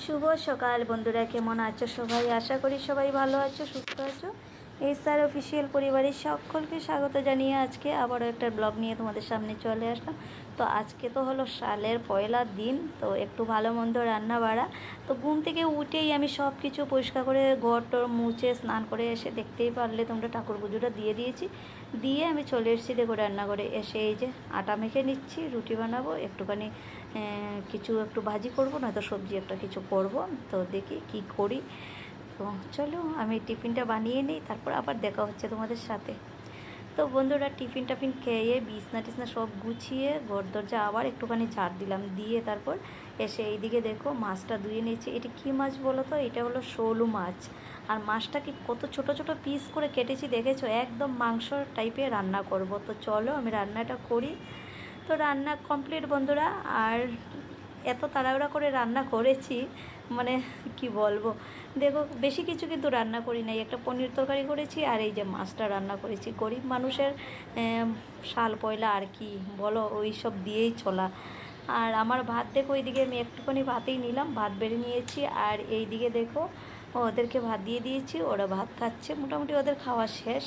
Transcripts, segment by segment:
শুভ সকাল বন্ধুরা, কেমন আছো সবাই? আশা করি সবাই ভালো আছো, সুস্থ আছো। SR অফিসিয়াল পরিবারের সকলকে স্বাগত জানিয়ে আজকে আবারও একটা ব্লগ নিয়ে তোমাদের সামনে চলে আসলাম। তো আজকে তো হলো সালের পয়লা দিন, তো একটু ভালো মন্দ রান্না বাড়া। তো ঘুম থেকে উঠেই আমি সব কিছু পরিষ্কার করে ঘর টর মুছে স্নান করে এসে দেখতেই পারলে তোমরা ঠাকুর পুজোটা দিয়ে দিয়েছি। দিয়ে আমি চলে এসেছি দেখো রান্না করে। এসে এই যে আটা মেখে নিচ্ছি, রুটি বানাবো, একটুখানি একটু ভাজি করব, নয়তো সবজি একটা কিছু করব। তো দেখি কি করি। তো চলো আমি টিফিনটা বানিয়ে নিই, তারপর আবার দেখা হচ্ছে তোমাদের সাথে। তো বন্ধুরা, টিফিন টাফিন খেয়ে বিছনা টিছনা সব গুছিয়ে ঘর দরজা আবার একটুখানি ঝাড় দিলাম, দিয়ে তারপর এসে এইদিকে দেখো মাছটা ধুয়ে নিয়েছি। এটা কী মাছ বলো তো? এটা হলো শোল মাছ। আর মাছটাকে কত ছোট ছোট পিস করে কেটেছি দেখেছো, একদম মাংস টাইপের রান্না করব। তো চলো আমি রান্নাটা করি। তো রান্না কমপ্লিট বন্ধুরা। আর এত তাড়াহুড়া করে রান্না করেছি, মানে কি বলবো। দেখো বেশি কিছু কিন্তু রান্না করি নাই, একটা পনির তরকারি করেছি আর এই যে মাছটা রান্না করেছি। গরিব মানুষের শাল পয়লা আর কি বলো, ওই সব দিয়েই চলা। আর আমার ভাত দেখো, ওইদিকে আমি একটুখানি ভাতেই নিলাম, ভাত বেড়ে নিয়েছি। আর এই দিকে দেখো ওদেরকে ভাত দিয়ে দিয়েছি, ওরা ভাত খাচ্ছে, মোটামুটি ওদের খাওয়া শেষ।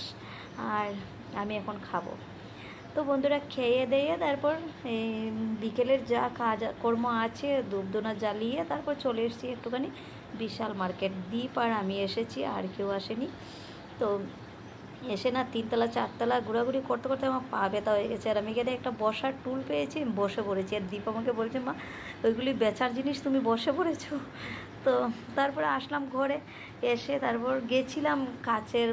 আর আমি এখন খাবো। তো বন্ধুরা খেয়ে দিয়ে তারপর এই বিকেলের যা কাজ কর্ম আছে ধূপধুনা জ্বালিয়ে তারপর চলে এসেছি একটুখানি বিশাল মার্কেট। দ্বীপ আর আমি এসেছি, আর কেউ আসেনি। তো এসে না 3তলা 4তলা ঘোরাঘুরি করতে করতে আমার পা ব্যথা হয়ে গেছে। আর আমি এখানে একটা বসার টুল পেয়েছি, বসে পড়েছি। আর দীপ আমাকে বলছে, মা ওইগুলি বেচার জিনিস, তুমি বসে পড়েছো। তো তারপরে আসলাম ঘরে। এসে তারপর গেছিলাম কাচের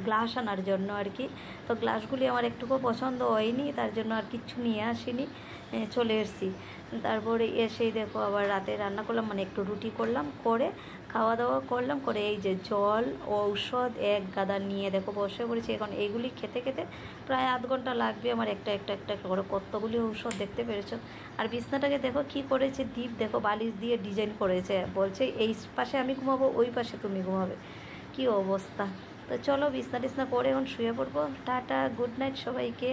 গ্লাস আনার জন্য আর কি। তো গ্লাসগুলি আমার একটুকু পছন্দ হয়নি, তার জন্য আর কিচ্ছু নিয়ে আসিনি, চলে এসেছি। তারপরে এসেই দেখো আবার রাতে রান্না করলাম, একটু রুটি করলাম, করে খাওয়া দাওয়া করলাম, করে এই যে জল ঔষধ এক গাদা নিয়ে দেখো বসে পড়েছি। এখন এইগুলি খেতে খেতে প্রায় আধ ঘন্টা লাগবে আমার, একটা একটা একটা করে কতগুলি ঔষধ দেখতে পেরেছো। আর বিছনাটাকে দেখো কি করেছে দীপ, দেখো বালিশ দিয়ে ডিজাইন করেছে, বলছে এই পাশে আমি ঘুমাবো, ওই পাশে তুমি ঘুমাবে। কি অবস্থা। তো চলো বিছনা টিছনা করে এখন শুয়ে পড়বো। টাটা, গুড নাইট সবাইকে।